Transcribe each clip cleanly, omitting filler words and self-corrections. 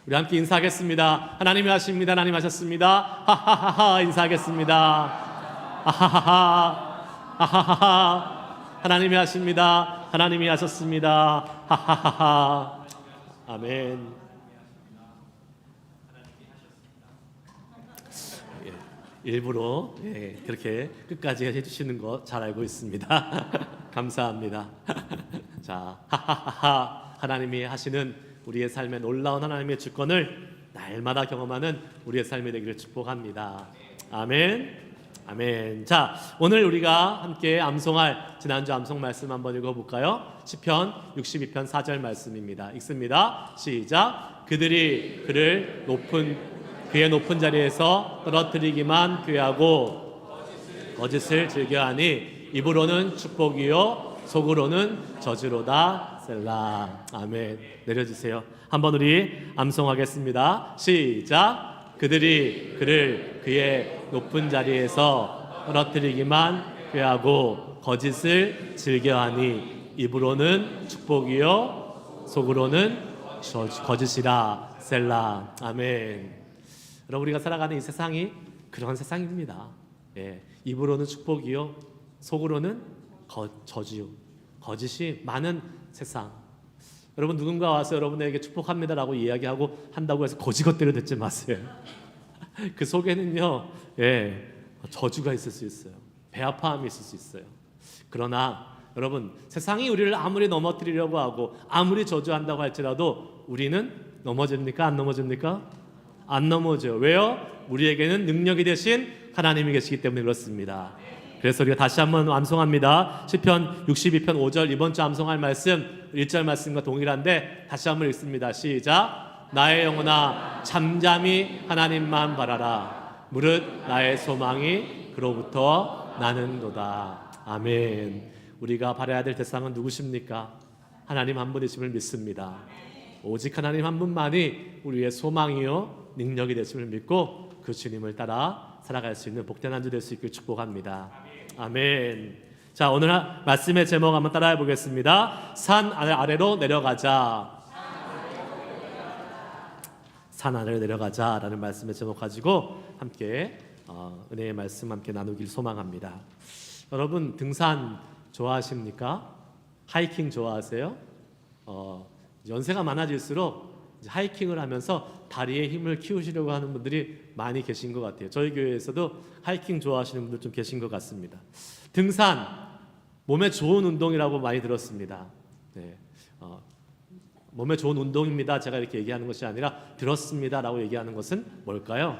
우리 함께 인사하겠습니다. 하나님이 하십니다. 하나님 하셨습니다. 하하하하 인사하겠습니다. 하하하하 하하하하 하나님이 하십니다. 하나님이 하셨습니다. 하하하하 아멘. 일부러 그렇게 끝까지 해주시는 거 잘 알고 있습니다. 감사합니다. 자, 하하하하 하나님이 하시는 우리의 삶에 놀라운 하나님의 주권을 날마다 경험하는 우리의 삶이 되기를 축복합니다. 아멘. 아멘. 자, 오늘 우리가 함께 암송할 지난주 암송 말씀 한번 읽어볼까요? 시편 62편 4절 말씀입니다. 읽습니다. 시작. 그들이 그의 높은 자리에서 떨어뜨리기만 꾀하고 거짓을 즐겨하니 입으로는 축복이요 속으로는 저주로다. 셀라. 아멘. 내려주세요. 한번 우리 암송하겠습니다. 시작. 그들이 그의 높은 자리에서 떨어뜨리기만 꾀하고 거짓을 즐겨하니 입으로는 축복이요 속으로는 거짓이라. 셀라. 아멘. 여러분, 우리가 살아가는 이 세상이 그런 세상입니다. 입으로는 축복이요 속으로는 저주, 거짓이 많은 세상. 여러분, 누군가 와서 여러분에게 축복합니다라고 이야기하고 한다고 해서 거지것대로 듣지 마세요. 그 속에는요, 저주가 있을 수 있어요. 배아파함이 있을 수 있어요. 그러나 여러분, 세상이 우리를 아무리 넘어뜨리려고 하고 아무리 저주한다고 할지라도 우리는 넘어집니까? 안 넘어집니까? 안 넘어져요. 왜요? 우리에게는 능력이 되신 하나님이 계시기 때문에 그렇습니다. 그래서 우리가 다시 한번 암송합니다. 시편 62편 5절 이번 주 암송할 말씀 1절 말씀과 동일한데 다시 한번 읽습니다. 시작. 나의 영혼아 잠잠히 하나님만 바라라. 무릇 나의 소망이 그로부터 나는도다. 아멘. 우리가 바라야 될 대상은 누구십니까? 하나님 한 분이심을 믿습니다. 오직 하나님 한 분만이 우리의 소망이요 능력이 되심을 믿고 그 주님을 따라 살아갈 수 있는 복된 한 주 될 수 있길 축복합니다. 아멘. 자, 오늘 말씀의 제목 한번 따라해 보겠습니다. 산 아래로 내려가자. 산 아래로 내려가자라는 말씀의 제목 가지고 함께 은혜의 말씀 함께 나누길 소망합니다. 여러분, 등산 좋아하십니까? 하이킹 좋아하세요? 연세가 많아질수록 하이킹을 하면서 다리에 힘을 키우시려고 하는 분들이 많이 계신 것 같아요. 저희 교회에서도 하이킹 좋아하시는 분들 좀 계신 것 같습니다. 등산, 몸에 좋은 운동이라고 많이 들었습니다. 몸에 좋은 운동입니다. 제가 이렇게 얘기하는 것이 아니라 들었습니다라고 얘기하는 것은 뭘까요?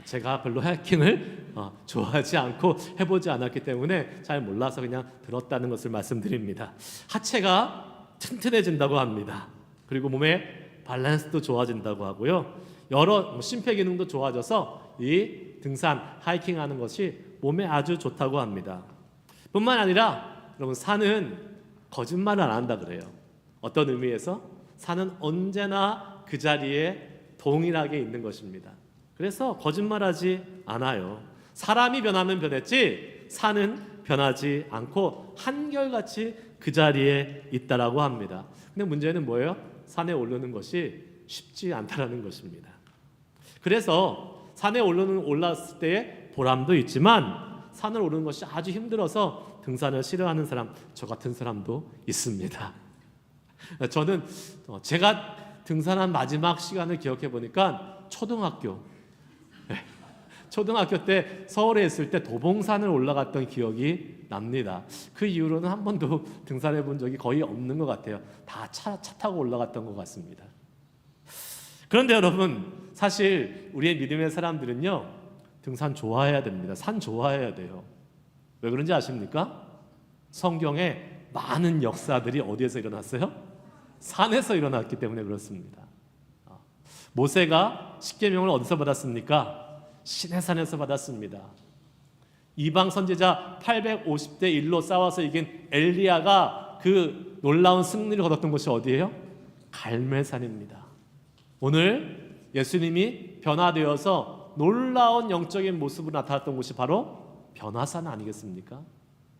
제가 별로 하이킹을 좋아하지 않고 해보지 않았기 때문에 잘 몰라서 그냥 들었다는 것을 말씀드립니다. 하체가 튼튼해진다고 합니다. 그리고 몸의 밸런스도 좋아진다고 하고요. 여러 심폐기능도 좋아져서 이 등산, 하이킹하는 것이 몸에 아주 좋다고 합니다. 뿐만 아니라 여러분, 산은 거짓말을 안 한다 그래요. 어떤 의미에서? 산은 언제나 그 자리에 동일하게 있는 것입니다. 그래서 거짓말하지 않아요. 사람이 변하면 변했지 산은 변하지 않고 한결같이 그 자리에 있다라고 합니다. 근데 문제는 뭐예요? 산에 오르는 것이 쉽지 않다라는 것입니다. 그래서 산에 올랐을 때의 보람도 있지만 산을 오르는 것이 아주 힘들어서 등산을 싫어하는 사람, 저 같은 사람도 있습니다. 저는 제가 등산한 마지막 시간을 기억해 보니까 초등학교 때 서울에 있을 때 도봉산을 올라갔던 기억이 납니다. 그 이후로는 한 번도 등산해 본 적이 거의 없는 것 같아요. 다 차 타고 올라갔던 것 같습니다. 그런데 여러분, 사실 우리의 믿음의 사람들은요, 등산 좋아해야 됩니다. 산 좋아해야 돼요. 왜 그런지 아십니까? 성경에 많은 역사들이 어디에서 일어났어요? 산에서 일어났기 때문에 그렇습니다. 모세가 십계명을 어디서 받았습니까? 시내산에서 받았습니다. 이방 선지자 850대 1로 싸워서 이긴 엘리야가 그 놀라운 승리를 거뒀던 곳이 어디예요? 갈멜산입니다. 오늘 예수님이 변화되어서 놀라운 영적인 모습으로 나타났던 곳이 바로 변화산 아니겠습니까?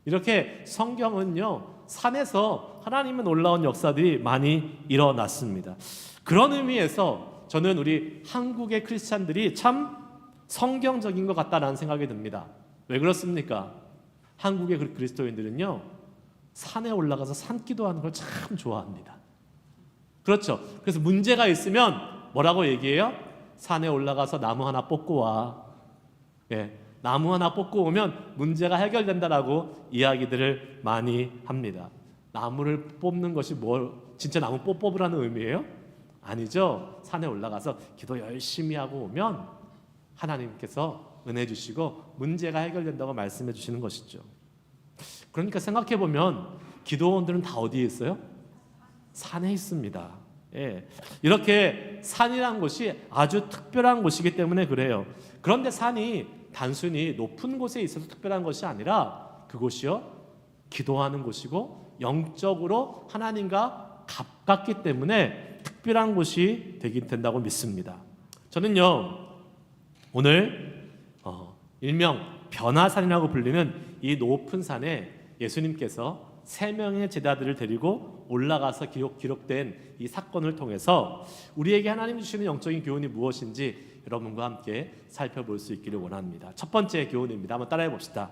이렇게 성경은요, 산에서 하나님의 놀라운 역사들이 많이 일어났습니다. 그런 의미에서 저는 우리 한국의 크리스찬들이 참 성경적인 것 같다라는 생각이 듭니다. 왜 그렇습니까? 한국의 그리스도인들은요, 산에 올라가서 산기도하는 걸 참 좋아합니다. 그렇죠. 그래서 문제가 있으면 뭐라고 얘기해요? 산에 올라가서 나무 하나 뽑고 와. 예, 나무 하나 뽑고 오면 문제가 해결된다라고 이야기들을 많이 합니다. 나무를 뽑는 것이 진짜 나무 뽑으라는 의미예요? 아니죠. 산에 올라가서 기도 열심히 하고 오면 하나님께서 은혜 주시고 문제가 해결된다고 말씀해 주시는 것이죠. 그러니까 생각해 보면 기도원들은 다 어디에 있어요? 산에 있습니다. 예. 이렇게 산이란 곳이 아주 특별한 곳이기 때문에 그래요. 그런데 산이 단순히 높은 곳에 있어서 특별한 것이 아니라 그곳이요, 기도하는 곳이고 영적으로 하나님과 가깝기 때문에 특별한 곳이 된다고 믿습니다. 저는요, 오늘 일명 변화산이라고 불리는 이 높은 산에 예수님께서 3명의 제자들을 데리고 올라가서 기록된 이 사건을 통해서 우리에게 하나님 주시는 영적인 교훈이 무엇인지 여러분과 함께 살펴볼 수 있기를 원합니다. 첫 번째 교훈입니다. 한번 따라해 봅시다.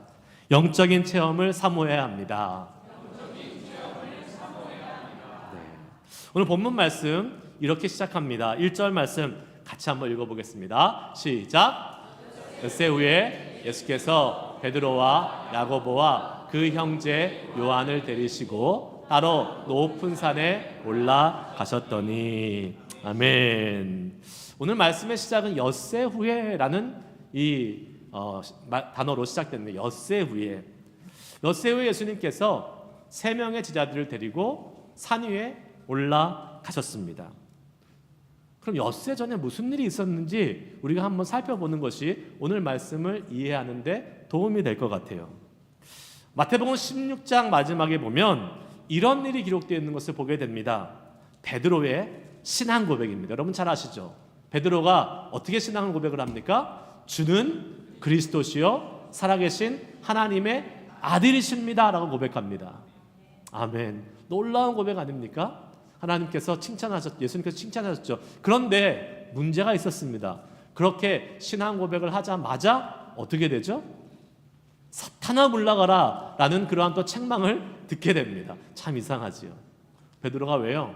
영적인 체험을 사모해야 합니다. 네. 오늘 본문 말씀 이렇게 시작합니다. 1절 말씀 같이 한번 읽어보겠습니다. 시작. 엿새 후에 예수께서 베드로와 야고보와 그 형제 요한을 데리시고 따로 높은 산에 올라가셨더니. 아멘. 오늘 말씀의 시작은 엿새 후에라는 이 단어로 시작됐는데, 엿새 후에. 엿새 후에 예수님께서 3명의 제자들을 데리고 산 위에 올라가셨습니다. 그럼 엿새 전에 무슨 일이 있었는지 우리가 한번 살펴보는 것이 오늘 말씀을 이해하는 데 도움이 될 것 같아요. 마태복음 16장 마지막에 보면 이런 일이 기록되어 있는 것을 보게 됩니다. 베드로의 신앙 고백입니다. 여러분 잘 아시죠? 베드로가 어떻게 신앙 고백을 합니까? 주는 그리스도시요 살아계신 하나님의 아들이십니다 라고 고백합니다. 아멘. 놀라운 고백 아닙니까? 하나님께서 예수님께서 칭찬하셨죠. 그런데 문제가 있었습니다. 그렇게 신앙 고백을 하자마자 어떻게 되죠? 사탄아 물러가라 라는 그러한 또 책망을 듣게 됩니다. 참 이상하지요. 베드로가 왜요?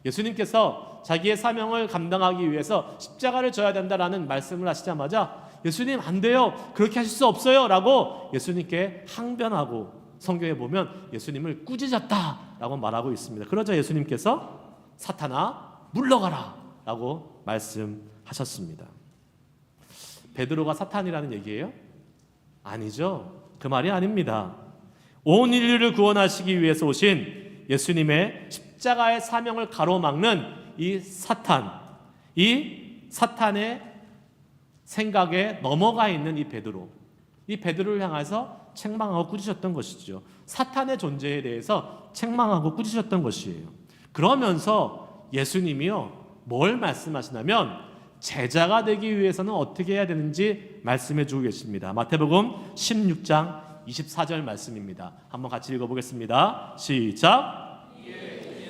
예수님께서 자기의 사명을 감당하기 위해서 십자가를 져야 된다라는 말씀을 하시자마자 예수님 안 돼요, 그렇게 하실 수 없어요 라고 예수님께 항변하고, 성경에 보면 예수님을 꾸짖었다라고 말하고 있습니다. 그러자 예수님께서 사탄아 물러가라 라고 말씀하셨습니다. 베드로가 사탄이라는 얘기예요? 아니죠. 그 말이 아닙니다. 온 인류를 구원하시기 위해서 오신 예수님의 십자가의 사명을 가로막는 이 사탄의 생각에 넘어가 있는 이 베드로를 향해서 책망하고 꾸짖으셨던 것이죠. 사탄의 존재에 대해서 책망하고 꾸짖으셨던 것이에요. 그러면서 예수님이요, 뭘 말씀하시냐면 제자가 되기 위해서는 어떻게 해야 되는지 말씀해 주고 계십니다. 마태복음 16장 24절 말씀입니다. 한번 같이 읽어보겠습니다. 시작.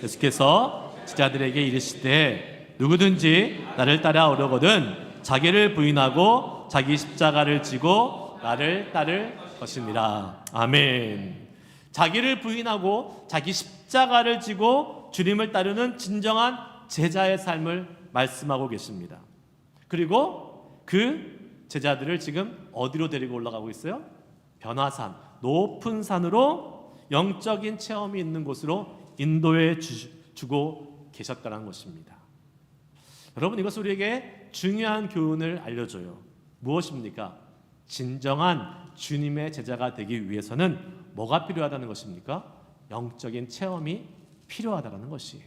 예수께서 제자들에게 이르시되 누구든지 나를 따라오려거든 자기를 부인하고 자기 십자가를 지고 나를 따를 것이니라. 아멘. 자기를 부인하고 자기 십자가를 지고 주님을 따르는 진정한 제자의 삶을 말씀하고 계십니다. 그리고 그 제자들을 지금 어디로 데리고 올라가고 있어요? 변화산, 높은 산으로 영적인 체험이 있는 곳으로 인도해 주고 계셨다는 것입니다. 여러분, 이것은 우리에게 중요한 교훈을 알려줘요. 무엇입니까? 진정한 주님의 제자가 되기 위해서는 뭐가 필요하다는 것입니까? 영적인 체험이 필요하다는 것이에요.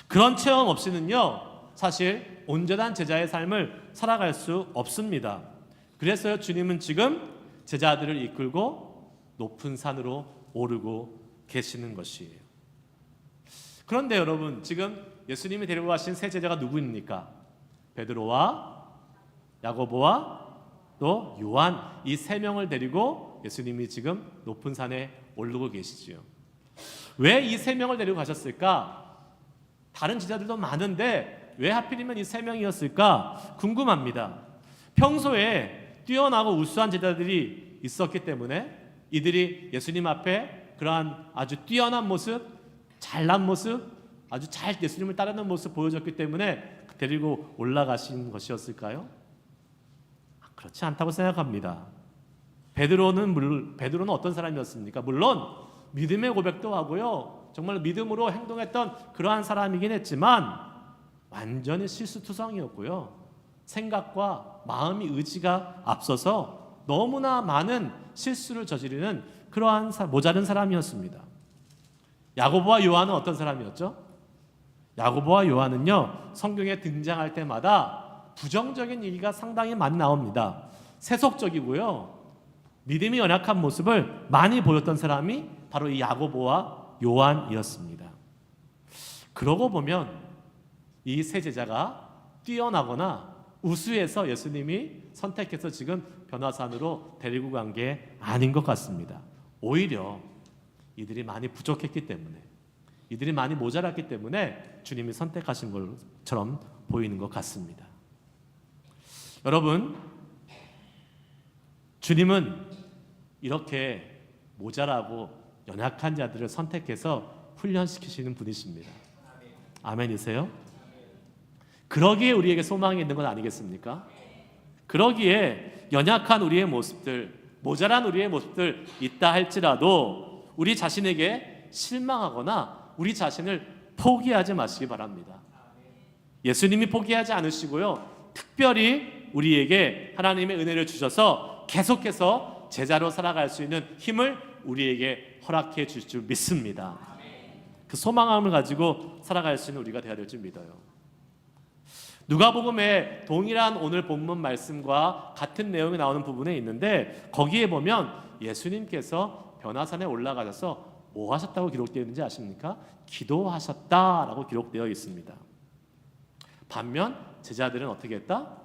그런 체험 없이는요, 사실 온전한 제자의 삶을 살아갈 수 없습니다. 그래서요, 주님은 지금 제자들을 이끌고 높은 산으로 오르고 계시는 것이에요. 그런데 여러분, 지금 예수님이 데리고 가신 세 제자가 누구입니까? 베드로와 야고보와 또 요한, 이 3명을 데리고 예수님이 지금 높은 산에 오르고 계시지요. 왜 이 3명을 데리고 가셨을까? 다른 제자들도 많은데 왜 하필이면 이 세 명이었을까 궁금합니다. 평소에 뛰어나고 우수한 제자들이 있었기 때문에 이들이 예수님 앞에 그러한 아주 뛰어난 모습, 잘난 모습, 아주 잘 예수님을 따르는 모습 보여줬기 때문에 데리고 올라가신 것이었을까요? 그렇지 않다고 생각합니다. 베드로는 어떤 사람이었습니까? 물론 믿음의 고백도 하고요, 정말 믿음으로 행동했던 그러한 사람이긴 했지만 완전히 실수투성이었고요, 생각과 마음이 의지가 앞서서 너무나 많은 실수를 저지르는 그러한 모자른 사람이었습니다. 야고보와 요한은 어떤 사람이었죠? 야고보와 요한은요, 성경에 등장할 때마다 부정적인 얘기가 상당히 많이 나옵니다. 세속적이고요, 믿음이 연약한 모습을 많이 보였던 사람이 바로 이 야고보와 요한이었습니다. 그러고 보면 이 세 제자가 뛰어나거나 우수해서 예수님이 선택해서 지금 변화산으로 데리고 간 게 아닌 것 같습니다. 오히려 이들이 많이 부족했기 때문에, 이들이 많이 모자랐기 때문에 주님이 선택하신 것처럼 보이는 것 같습니다. 여러분, 주님은 이렇게 모자라고 연약한 자들을 선택해서 훈련시키시는 분이십니다. 아멘이세요? 그러기에 우리에게 소망이 있는 건 아니겠습니까? 그러기에 연약한 우리의 모습들, 모자란 우리의 모습들 있다 할지라도 우리 자신에게 실망하거나 우리 자신을 포기하지 마시기 바랍니다. 예수님이 포기하지 않으시고요, 특별히 우리에게 하나님의 은혜를 주셔서 계속해서 제자로 살아갈 수 있는 힘을 우리에게 허락해 주실 줄 믿습니다. 그 소망함을 가지고 살아갈 수 있는 우리가 되어야 될 줄 믿어요. 누가복음에 동일한 오늘 본문 말씀과 같은 내용이 나오는 부분에 있는데, 거기에 보면 예수님께서 변화산에 올라가셔서 뭐 하셨다고 기록되어 있는지 아십니까? 기도하셨다라고 기록되어 있습니다. 반면 제자들은 어떻게 했다?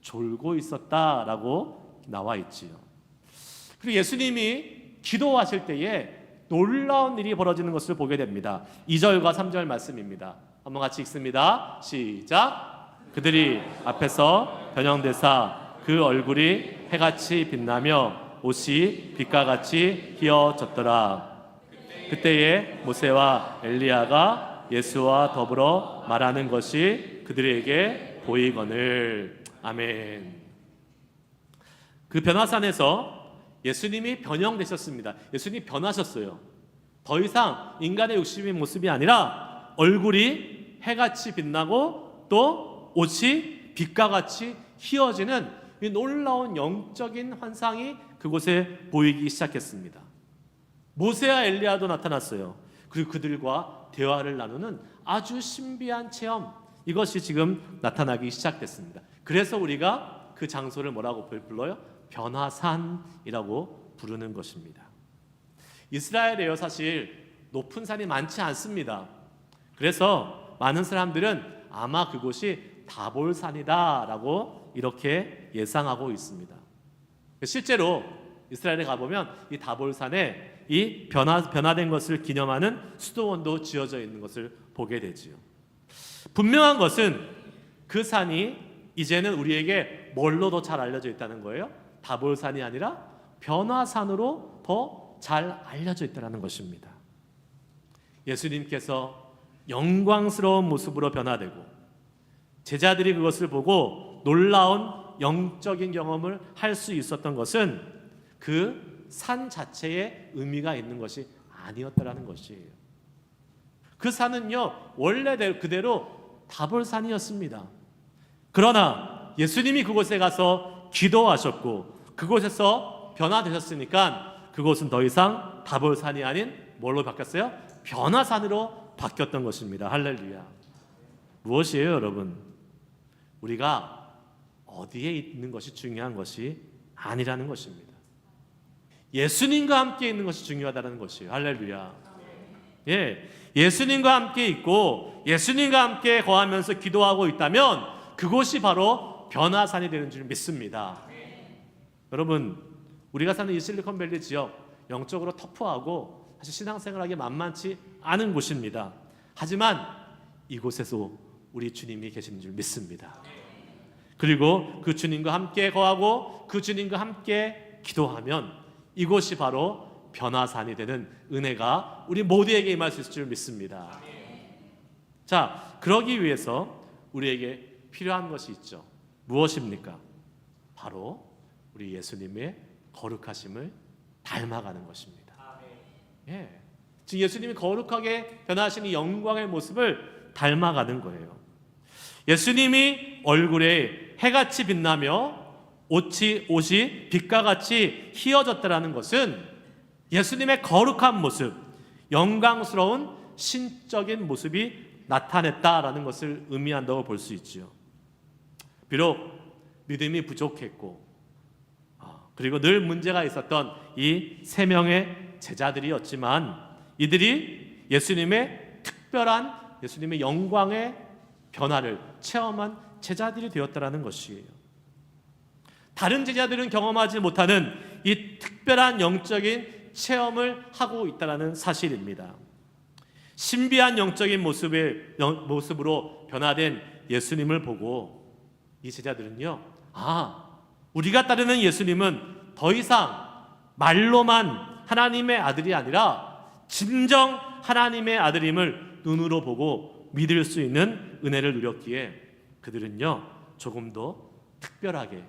졸고 있었다라고 나와 있지요. 그리고 예수님이 기도하실 때에 놀라운 일이 벌어지는 것을 보게 됩니다. 2절과 3절 말씀입니다. 한번 같이 읽습니다. 시작. 그들이 앞에서 변형되사 그 얼굴이 해같이 빛나며 옷이 빛과 같이 휘어졌더라. 그때에 모세와 엘리야가 예수와 더불어 말하는 것이 그들에게 보이거늘. 아멘. 그 변화산에서 예수님이 변형되셨습니다. 예수님이 변하셨어요. 더 이상 인간의 육신의 모습이 아니라 얼굴이 해같이 빛나고 또 옷이 빛과 같이 휘어지는 이 놀라운 영적인 환상이 그곳에 보이기 시작했습니다. 모세와 엘리야도 나타났어요. 그리고 그들과 대화를 나누는 아주 신비한 체험, 이것이 지금 나타나기 시작됐습니다. 그래서 우리가 그 장소를 뭐라고 불러요? 변화산이라고 부르는 것입니다. 이스라엘에요, 사실 높은 산이 많지 않습니다. 그래서 많은 사람들은 아마 그곳이 다볼산이다라고 이렇게 예상하고 있습니다. 실제로 이스라엘에 가보면 이 다볼산에 이 변화된 것을 기념하는 수도원도 지어져 있는 것을 보게 되지요. 분명한 것은 그 산이 이제는 우리에게 뭘로 더 잘 알려져 있다는 거예요? 다볼산이 아니라 변화산으로 더 잘 알려져 있다는 것입니다. 예수님께서 영광스러운 모습으로 변화되고 제자들이 그것을 보고 놀라운 영적인 경험을 할 수 있었던 것은 그 산 자체에 의미가 있는 것이 아니었다라는 것이에요. 그 산은요, 원래 그대로 다볼산이었습니다. 그러나 예수님이 그곳에 가서 기도하셨고 그곳에서 변화되셨으니까 그곳은 더 이상 다볼산이 아닌 뭘로 바뀌었어요? 변화산으로 바뀌었던 것입니다. 할렐루야. 무엇이에요, 여러분? 우리가 어디에 있는 것이 중요한 것이 아니라는 것입니다. 예수님과 함께 있는 것이 중요하다는 것이에요. 할렐루야. 예, 예수님과 함께 있고 예수님과 함께 거하면서 기도하고 있다면 그곳이 바로 변화산이 되는 줄 믿습니다. 여러분, 우리가 사는 이 실리콘밸리 지역 영적으로 터프하고 사실 신앙생활하기 만만치 않은 곳입니다. 하지만 이곳에서 우리 주님이 계시는 줄 믿습니다. 그리고 그 주님과 함께 거하고 그 주님과 함께 기도하면 이곳이 바로 변화산이 되는 은혜가 우리 모두에게 임할 수 있을 줄 믿습니다. 자, 그러기 위해서 우리에게 필요한 것이 있죠. 무엇입니까? 바로 우리 예수님의 거룩하심을 닮아가는 것입니다. 예. 즉 예수님이 거룩하게 변화하신 이 영광의 모습을 닮아가는 거예요. 예수님이 얼굴에 해같이 빛나며 옷이 빛과 같이 희어졌다라는 것은 예수님의 거룩한 모습, 영광스러운 신적인 모습이 나타냈다라는 것을 의미한다고 볼 수 있죠. 비록 믿음이 부족했고 그리고 늘 문제가 있었던 이 세 명의 제자들이었지만 이들이 예수님의 특별한 예수님의 영광의 변화를 체험한 제자들이 되었다라는 것이에요. 다른 제자들은 경험하지 못하는 이 특별한 영적인 체험을 하고 있다는 사실입니다. 신비한 영적인 모습으로 변화된 예수님을 보고 이 제자들은요, 우리가 따르는 예수님은 더 이상 말로만 하나님의 아들이 아니라 진정 하나님의 아들임을 눈으로 보고 믿을 수 있는 은혜를 누렸기에 그들은요, 조금 더 특별하게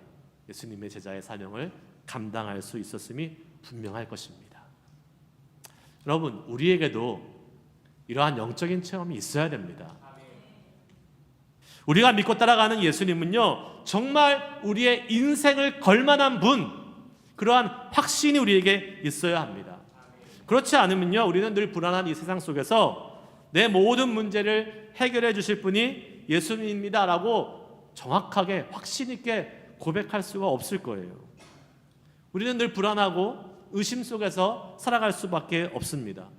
예수님의 제자의 사명을 감당할 수 있었음이 분명할 것입니다. 여러분, 우리에게도 이러한 영적인 체험이 있어야 됩니다. 우리가 믿고 따라가는 예수님은요, 정말 우리의 인생을 걸만한 분, 그러한 확신이 우리에게 있어야 합니다. 그렇지 않으면요, 우리는 늘 불안한 이 세상 속에서 내 모든 문제를 해결해 주실 분이 예수님입니다라고 정확하게 확신 있게 고백할 수가 없을 거예요. 우리는 늘 불안하고 의심 속에서 살아갈 수밖에 없습니다.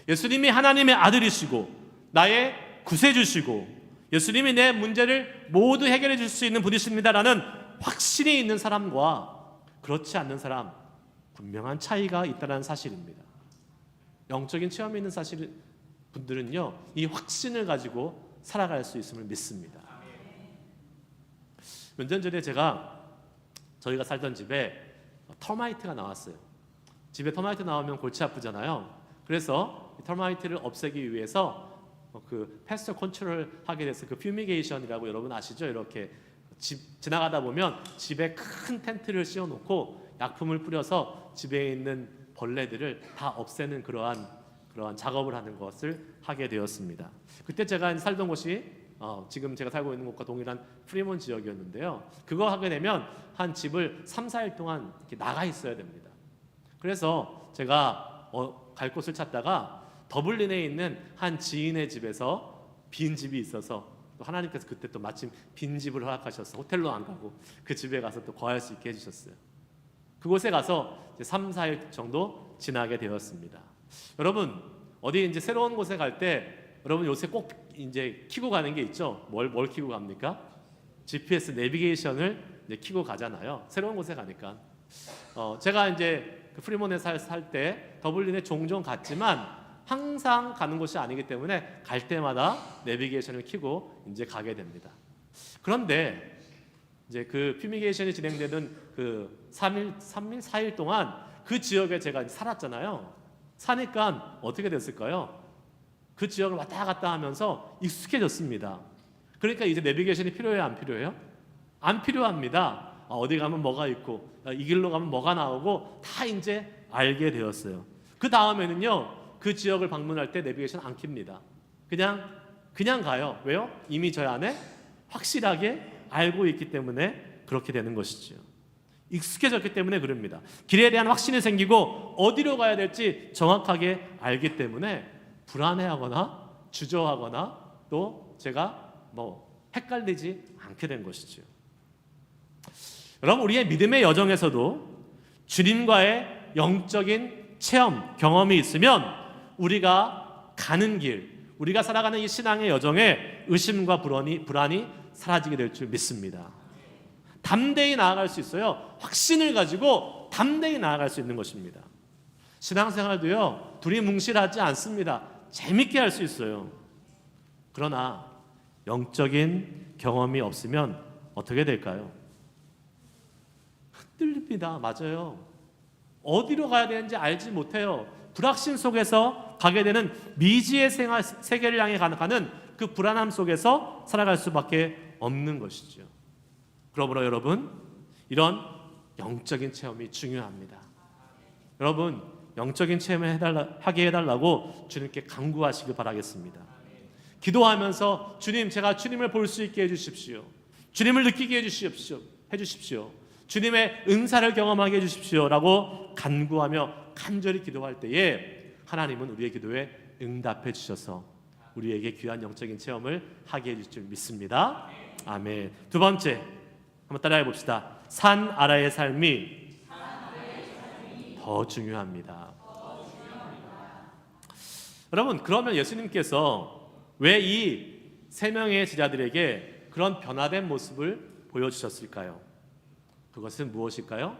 예수님이 하나님의 아들이시고 나의 구세주시고 예수님이 내 문제를 모두 해결해 줄 수 있는 분이십니다라는 확신이 있는 사람과 그렇지 않는 사람, 분명한 차이가 있다는 사실입니다. 영적인 체험이 있는 분들은요, 이 확신을 가지고 살아갈 수 있음을 믿습니다. 몇 년 전에 저희가 살던 집에 터마이트가 나왔어요. 집에 터마이트 나오면 골치 아프잖아요. 그래서 터마이트를 없애기 위해서 그 패스트 컨트롤을 하게 돼서 그 퓨미게이션이라고 여러분 아시죠? 이렇게 지나가다 보면 집에 큰 텐트를 씌워놓고 약품을 뿌려서 집에 있는 벌레들을 다 없애는 그러한 작업을 하는 것을 하게 되었습니다. 그때 제가 살던 곳이 지금 제가 살고 있는 곳과 동일한 프리몬 지역이었는데요. 그거 하게 되면 한 집을 3, 4일 동안 이렇게 나가 있어야 됩니다. 그래서 제가 갈 곳을 찾다가 더블린에 있는 한 지인의 집에서 빈 집이 있어서 또 하나님께서 그때 또 마침 빈 집을 허락하셔서 호텔로 안 가고 그 집에 가서 또 거할 수 있게 해주셨어요. 그곳에 가서 이제 3, 4일 정도 지나게 되었습니다. 여러분 어디 이제 새로운 곳에 갈 때 여러분 요새 꼭 이제 키고 가는 게 있죠. 뭘 키고 갑니까? GPS 내비게이션을 이제 키고 가잖아요. 새로운 곳에 가니까. 제가 이제 그 프리몬에 살 때 더블린에 종종 갔지만 항상 가는 곳이 아니기 때문에 갈 때마다 내비게이션을 켜고 이제 가게 됩니다. 그런데 이제 그 퓨미게이션이 진행되는 그 3일, 4일 동안 그 지역에 제가 살았잖아요. 사니까 어떻게 됐을까요? 그 지역을 왔다 갔다 하면서 익숙해졌습니다. 그러니까 이제 내비게이션이 필요해요, 안 필요해요? 안 필요합니다. 어디 가면 뭐가 있고 이 길로 가면 뭐가 나오고 다 이제 알게 되었어요. 그 다음에는요, 그 지역을 방문할 때 내비게이션 안 켭니다. 그냥 가요. 왜요? 이미 저 안에 확실하게 알고 있기 때문에 그렇게 되는 것이죠. 익숙해졌기 때문에 그럽니다. 길에 대한 확신이 생기고 어디로 가야 될지 정확하게 알기 때문에 불안해하거나 주저하거나 또 제가 헷갈리지 않게 된 것이죠. 여러분 우리의 믿음의 여정에서도 주님과의 영적인 체험, 경험이 있으면 우리가 가는 길, 우리가 살아가는 이 신앙의 여정에 의심과 불안이 사라지게 될 줄 믿습니다. 담대히 나아갈 수 있어요. 확신을 가지고 담대히 나아갈 수 있는 것입니다. 신앙생활도요, 두리뭉실하지 않습니다. 재밌게 할 수 있어요. 그러나 영적인 경험이 없으면 어떻게 될까요? 흔들립니다. 맞아요. 어디로 가야 되는지 알지 못해요. 불확신 속에서 가게 되는 미지의 세계를 향해 가는 그 불안함 속에서 살아갈 수밖에 없는 것이죠. 그러므로 여러분, 이런 영적인 체험이 중요합니다. 여러분, 영적인 체험을 하게 해달라고 주님께 간구하시기 바라겠습니다. 기도하면서 주님, 제가 주님을 볼 수 있게 해주십시오. 주님을 느끼게 해주십시오. 주님의 은사를 경험하게 해주십시오 라고 간구하며 간절히 기도할 때에 하나님은 우리의 기도에 응답해 주셔서 우리에게 귀한 영적인 체험을 하게 해줄 줄 믿습니다. 아멘. 두 번째, 한번 따라해 봅시다. 산 아래의 삶이 더 중요합니다. 여러분, 그러면 예수님께서 왜 이 세 명의 제자들에게 그런 변화된 모습을 보여주셨을까요? 그것은 무엇일까요?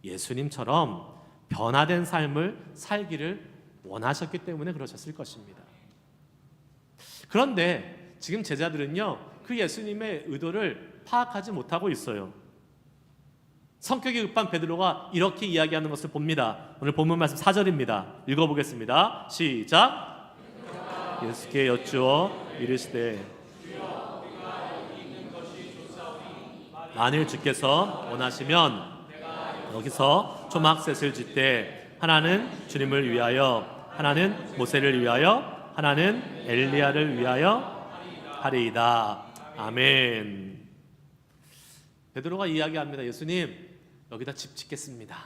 예수님처럼 변화된 삶을 살기를 원하셨기 때문에 그러셨을 것입니다. 그런데 지금 제자들은요, 그 예수님의 의도를 파악하지 못하고 있어요. 성격이 급한 베드로가 이렇게 이야기하는 것을 봅니다. 오늘 본문 말씀 4절입니다. 읽어보겠습니다. 시작. 예수께 여쭈어 이르시되 만일 주께서 원하시면 여기서 초막셋을 짓되 하나는 주님을 위하여, 하나는 모세를 위하여, 하나는 엘리야를 위하여 하리이다. 아멘. 베드로가 이야기합니다. 예수님, 여기다 집 짓겠습니다.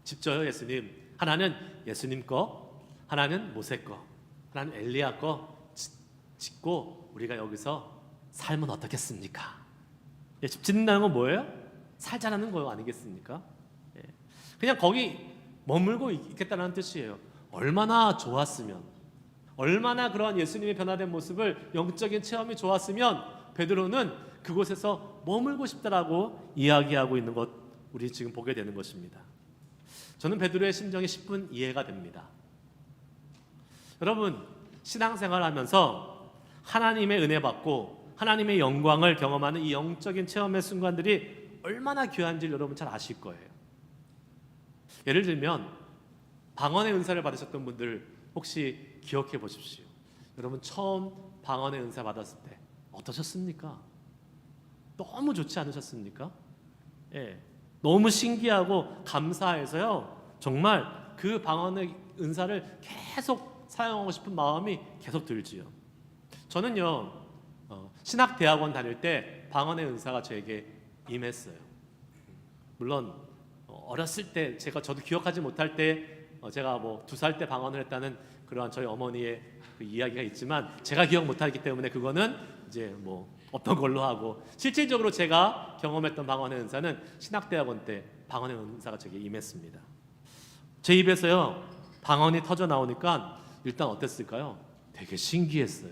집 져요, 예수님. 하나는 예수님 거, 하나는 모세 거, 하나는 엘리야 거 짓고 우리가 여기서 살면 어떻겠습니까? 집 짓는다는 건 뭐예요? 살자라는 거 아니겠습니까? 그냥 거기 머물고 있겠다는 뜻이에요. 얼마나 좋았으면, 얼마나 그러한 예수님의 변화된 모습을, 영적인 체험이 좋았으면 베드로는 그곳에서 머물고 싶다라고 이야기하고 있는 것, 우리 지금 보게 되는 것입니다. 저는 베드로의 심정이 10분 이해가 됩니다. 여러분, 신앙생활하면서 하나님의 은혜 받고 하나님의 영광을 경험하는 이 영적인 체험의 순간들이 얼마나 귀한지 여러분 잘 아실 거예요. 예를 들면 방언의 은사를 받으셨던 분들 혹시 기억해 보십시오. 여러분, 처음 방언의 은사 받았을 때 어떠셨습니까? 너무 좋지 않으셨습니까? 너무 신기하고 감사해서요, 정말 그 방언의 은사를 계속 사용하고 싶은 마음이 계속 들지요. 저는요, 신학대학원 다닐 때 방언의 은사가 저에게 임했어요. 물론 어렸을 때 저도 기억하지 못할 때 제가 뭐 2살 때 방언을 했다는 그러한 저희 어머니의 그 이야기가 있지만 제가 기억 못하기 때문에 그거는 이제 뭐 없던 걸로 하고, 실질적으로 제가 경험했던 방언의 은사는 신학대학원 때 방언의 은사가 제게 임했습니다. 제 입에서요, 방언이 터져 나오니까 일단 어땠을까요? 되게 신기했어요.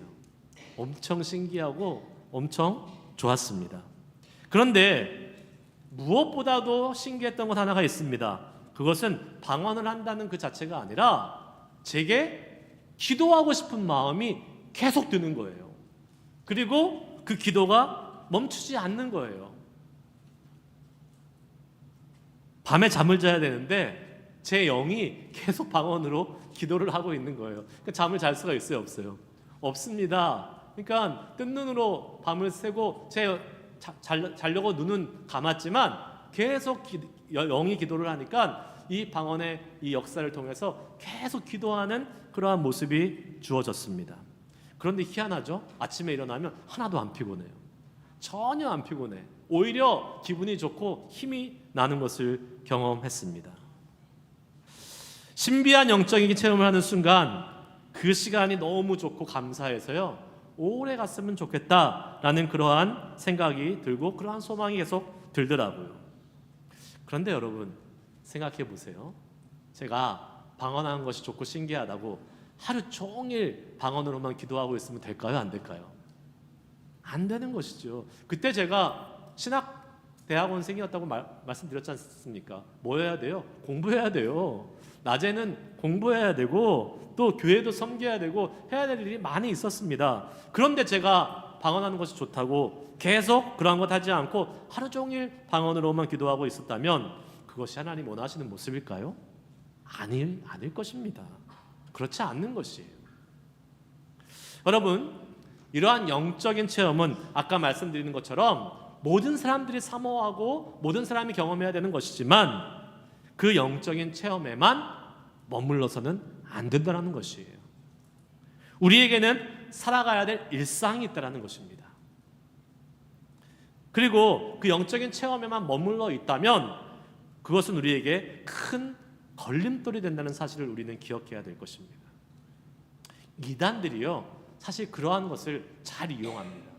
엄청 신기하고 엄청 좋았습니다. 그런데 무엇보다도 신기했던 것 하나가 있습니다. 그것은 방언을 한다는 그 자체가 아니라 제게 기도하고 싶은 마음이 계속 드는 거예요. 그리고 그 기도가 멈추지 않는 거예요. 밤에 잠을 자야 되는데 제 영이 계속 방언으로 기도를 하고 있는 거예요. 그러니까 잠을 잘 수가 있어요, 없어요? 없습니다. 그러니까 뜬 눈으로 밤을 새고 자려고 눈은 감았지만 계속 영이 기도를 하니까 이 방언의 이 역사를 통해서 계속 기도하는 그러한 모습이 주어졌습니다. 그런데 희한하죠? 아침에 일어나면 하나도 안 피곤해요. 전혀 안 피곤해. 오히려 기분이 좋고 힘이 나는 것을 경험했습니다. 신비한 영적인 체험을 하는 순간 그 시간이 너무 좋고 감사해서요, 오래 갔으면 좋겠다라는 그러한 생각이 들고 그러한 소망이 계속 들더라고요. 그런데 여러분, 생각해 보세요. 제가 방언하는 것이 좋고 신기하다고 하루 종일 방언으로만 기도하고 있으면 될까요? 안 될까요? 안 되는 것이죠. 그때 제가 신학 대학원생이었다고 말씀드렸지 않습니까? 뭐 해야 돼요? 공부해야 돼요. 낮에는 공부해야 되고 또 교회도 섬겨야 되고 해야 될 일이 많이 있었습니다. 그런데 제가 방언하는 것이 좋다고 계속 그런 것 하지 않고 하루 종일 방언으로만 기도하고 있었다면 그것이 하나님 원하시는 모습일까요? 아닐 것입니다. 그렇지 않는 것이에요. 여러분, 이러한 영적인 체험은 아까 말씀드리는 것처럼 모든 사람들이 사모하고 모든 사람이 경험해야 되는 것이지만 그 영적인 체험에만 머물러서는 안 된다는 것이에요. 우리에게는 살아가야 될 일상이 있다는 것입니다. 그리고 그 영적인 체험에만 머물러 있다면 그것은 우리에게 큰 걸림돌이 된다는 사실을 우리는 기억해야 될 것입니다. 이단들이요, 사실 그러한 것을 잘 이용합니다.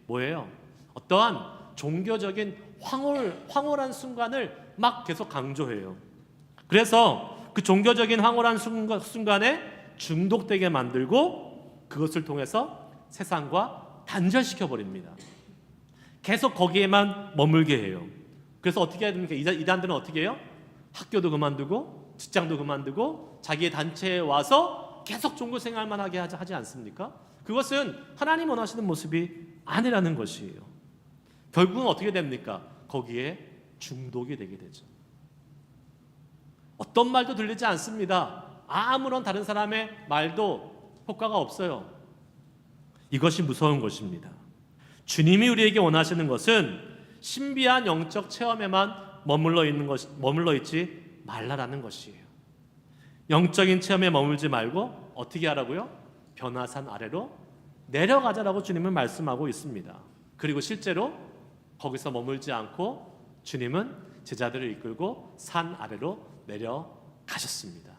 뭐예요? 어떠한 종교적인 황홀한 순간을 막 계속 강조해요. 그래서 그 종교적인 황홀한 순간에 중독되게 만들고 그것을 통해서 세상과 단절시켜 버립니다. 계속 거기에만 머물게 해요. 그래서 어떻게 해야 됩니까? 이단들은 어떻게 해요? 학교도 그만두고 직장도 그만두고 자기의 단체에 와서 계속 종교 생활만 하게 하지 않습니까? 그것은 하나님 원하시는 모습이 아니라는 것이에요. 결국은 어떻게 됩니까? 거기에 중독이 되게 되죠. 어떤 말도 들리지 않습니다. 아무런 다른 사람의 말도 효과가 없어요. 이것이 무서운 것입니다. 주님이 우리에게 원하시는 것은 신비한 영적 체험에만 머물러 있지 말라라는 것이에요. 영적인 체험에 머물지 말고 어떻게 하라고요? 변화산 아래로 내려가자라고 주님은 말씀하고 있습니다. 그리고 실제로 거기서 머물지 않고 주님은 제자들을 이끌고 산 아래로 내려가셨습니다.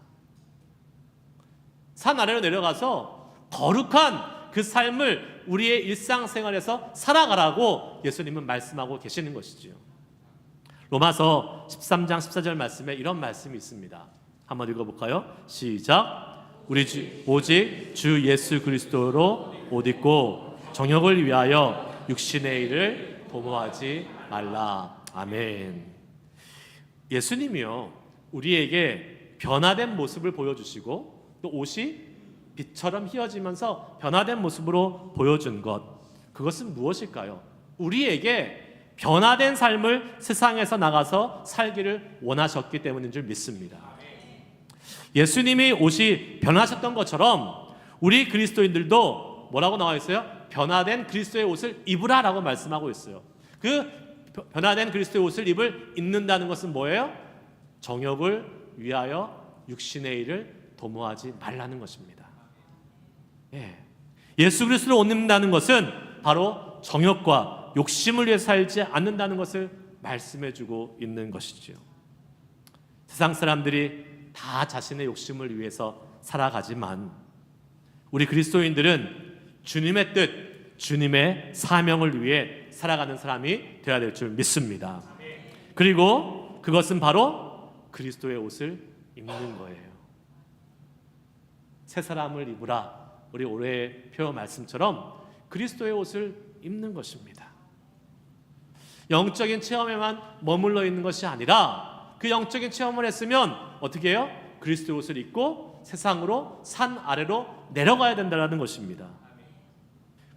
산 아래로 내려가서 거룩한 그 삶을 우리의 일상생활에서 살아가라고 예수님은 말씀하고 계시는 것이지요. 로마서 13장 14절 말씀에 이런 말씀이 있습니다. 한번 읽어볼까요? 시작. 오직 주 예수 그리스도로 옷 입고 정욕을 위하여 육신의 일을 도모하지 말라. 아멘. 예수님이요, 우리에게 변화된 모습을 보여주시고 또 옷이 빛처럼 휘어지면서 변화된 모습으로 보여준 것, 그것은 무엇일까요? 우리에게 변화된 삶을 세상에서 나가서 살기를 원하셨기 때문인 줄 믿습니다. 예수님이 옷이 변하셨던 것처럼 우리 그리스도인들도 뭐라고 나와 있어요? 변화된 그리스도의 옷을 입으라라고 말씀하고 있어요. 그 변화된 그리스도의 옷을 입는다는 것은 뭐예요? 정욕을 위하여 육신의 일을 도모하지 말라는 것입니다. 예수 그리스도를 옷 입는다는 것은 바로 정욕과 욕심을 위해 살지 않는다는 것을 말씀해주고 있는 것이지요. 세상 사람들이 다 자신의 욕심을 위해서 살아가지만 우리 그리스도인들은 주님의 뜻, 주님의 사명을 위해 살아가는 사람이 되어야 될 줄 믿습니다. 그리고 그것은 바로 그리스도의 옷을 입는 거예요. 새 사람을 입으라, 우리 올해의 표 말씀처럼 그리스도의 옷을 입는 것입니다. 영적인 체험에만 머물러 있는 것이 아니라 그 영적인 체험을 했으면 어떻게 해요? 그리스도의 옷을 입고 세상으로 산 아래로 내려가야 된다는 것입니다.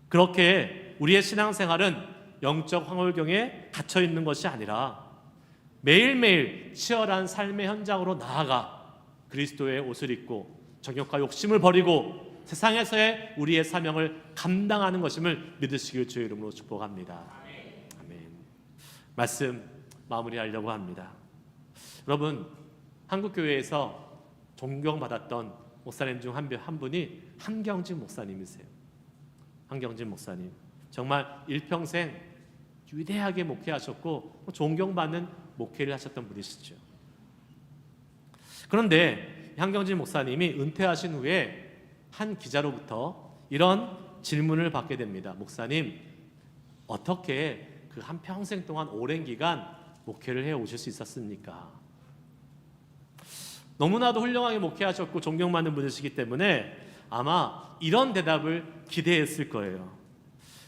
그렇게 우리의 신앙생활은 영적 황홀경에 갇혀 있는 것이 아니라 매일매일 치열한 삶의 현장으로 나아가 그리스도의 옷을 입고 정욕과 욕심을 버리고 세상에서의 우리의 사명을 감당하는 것임을 믿으시길 주의 이름으로 축복합니다. 아멘. 말씀 마무리하려고 합니다. 여러분, 한국교회에서 존경받았던 목사님 중 한 분이 한경진 목사님이세요. 한경진 목사님, 정말 일평생 위대하게 목회하셨고 존경받는 목회를 하셨던 분이시죠. 그런데 한경진 목사님이 은퇴하신 후에 한 기자로부터 이런 질문을 받게 됩니다. 목사님, 어떻게 그 한 평생 동안 오랜 기간 목회를 해 오실 수 있었습니까? 너무나도 훌륭하게 목회하셨고 존경받는 분이시기 때문에 아마 이런 대답을 기대했을 거예요.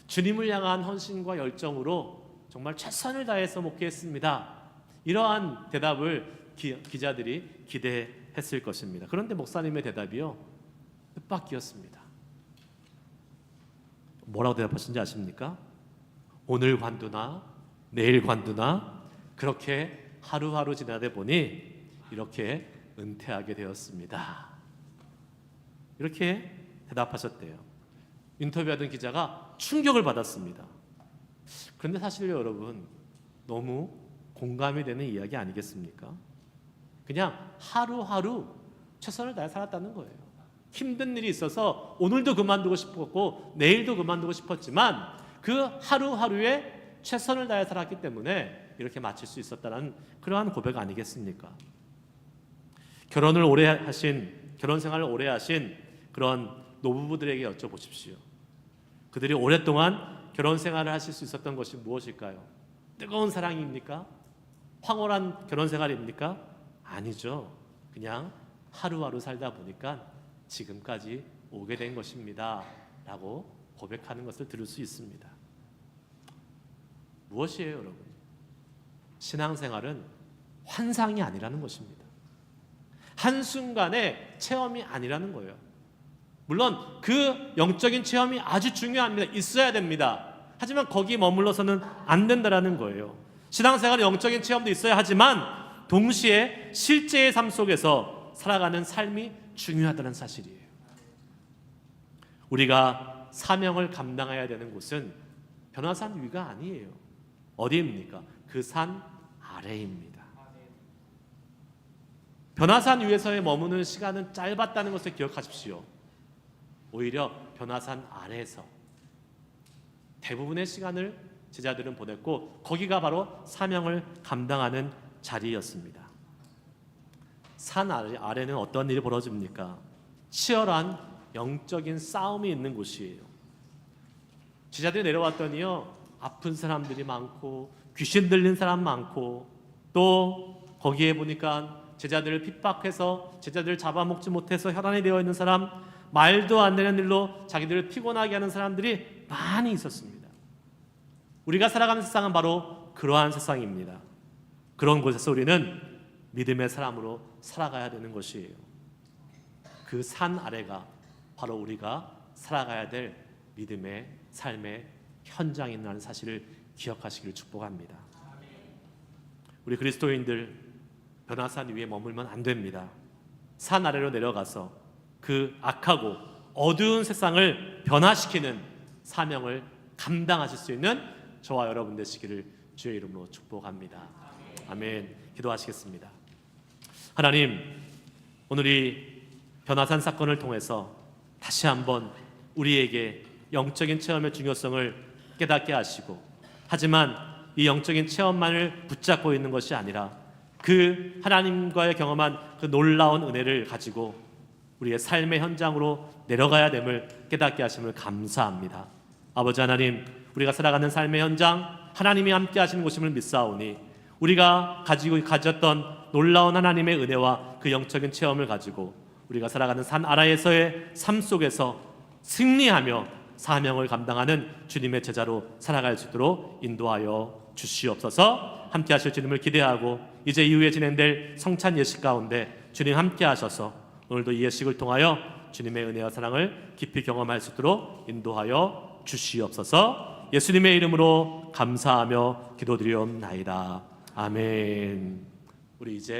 주님을 향한 헌신과 열정으로 정말 최선을 다해서 목회했습니다. 이러한 대답을 기자들이 기대했을 것입니다. 그런데 목사님의 대답이요, 뜻밖이었습니다. 뭐라고 대답하신지 아십니까? 오늘 관두나 내일 관두나 그렇게 하루하루 지나다 보니 이렇게 은퇴하게 되었습니다. 이렇게 대답하셨대요. 인터뷰하던 기자가 충격을 받았습니다. 그런데 사실요, 여러분, 너무 공감이 되는 이야기 아니겠습니까? 그냥 하루하루 최선을 다해 살았다는 거예요. 힘든 일이 있어서 오늘도 그만두고 싶었고 내일도 그만두고 싶었지만 그 하루하루에 최선을 다해 살았기 때문에 이렇게 마칠 수 있었다는 그러한 고백 아니겠습니까? 결혼 생활을 오래 하신 그런 노부부들에게 여쭤보십시오. 그들이 오랫동안 결혼 생활을 하실 수 있었던 것이 무엇일까요? 뜨거운 사랑입니까? 황홀한 결혼 생활입니까? 아니죠. 그냥 하루하루 살다 보니까 지금까지 오게 된 것입니다 라고 고백하는 것을 들을 수 있습니다. 무엇이에요, 여러분? 신앙생활은 환상이 아니라는 것입니다. 한순간의 체험이 아니라는 거예요. 물론 그 영적인 체험이 아주 중요합니다. 있어야 됩니다. 하지만 거기에 머물러서는 안 된다는 거예요. 신앙생활은 영적인 체험도 있어야 하지만 동시에 실제의 삶 속에서 살아가는 삶이 중요하다는 사실이에요. 우리가 사명을 감당해야 되는 곳은 변화산 위가 아니에요. 어디입니까? 그 산 아래입니다. 변화산 위에서의 머무는 시간은 짧았다는 것을 기억하십시오. 오히려 변화산 아래에서 대부분의 시간을 제자들은 보냈고 거기가 바로 사명을 감당하는 자리였습니다. 산 아래는 어떤 일이 벌어집니까? 치열한 영적인 싸움이 있는 곳이에요. 제자들이 내려왔더니요, 아픈 사람들이 많고 귀신 들린 사람 많고 또 거기에 보니까 제자들을 핍박해서 제자들을 잡아먹지 못해서 혈안이 되어 있는 사람, 말도 안 되는 일로 자기들을 피곤하게 하는 사람들이 많이 있었습니다. 우리가 살아가는 세상은 바로 그러한 세상입니다. 그런 곳에서 우리는 믿음의 사람으로 살아가야 되는 것이에요. 그 산 아래가 바로 우리가 살아가야 될 믿음의 삶의 현장이라는 사실을 기억하시기를 축복합니다. 우리 그리스도인들 변화산 위에 머물면 안 됩니다. 산 아래로 내려가서 그 악하고 어두운 세상을 변화시키는 사명을 감당하실 수 있는 저와 여러분 되시기를 주의 이름으로 축복합니다. 아멘. 기도하시겠습니다. 하나님, 오늘 이 변화산 사건을 통해서 다시 한번 우리에게 영적인 체험의 중요성을 깨닫게 하시고, 하지만 이 영적인 체험만을 붙잡고 있는 것이 아니라 그 하나님과의 경험한 그 놀라운 은혜를 가지고 우리의 삶의 현장으로 내려가야 됨을 깨닫게 하심을 감사합니다. 아버지 하나님, 우리가 살아가는 삶의 현장 하나님이 함께 하시는 곳임을 믿사오니 우리가 가졌던 놀라운 하나님의 은혜와 그 영적인 체험을 가지고 우리가 살아가는 산 아래에서의 삶 속에서 승리하며 사명을 감당하는 주님의 제자로 살아갈 수 있도록 인도하여 주시옵소서. 함께 하실 주님을 기대하고 이제 이후에 진행될 성찬 예식 가운데 주님 함께 하셔서 오늘도 이 예식을 통하여 주님의 은혜와 사랑을 깊이 경험할 수 있도록 인도하여 주시옵소서. 예수님의 이름으로 감사하며 기도드리옵나이다. 아멘. 우리 이제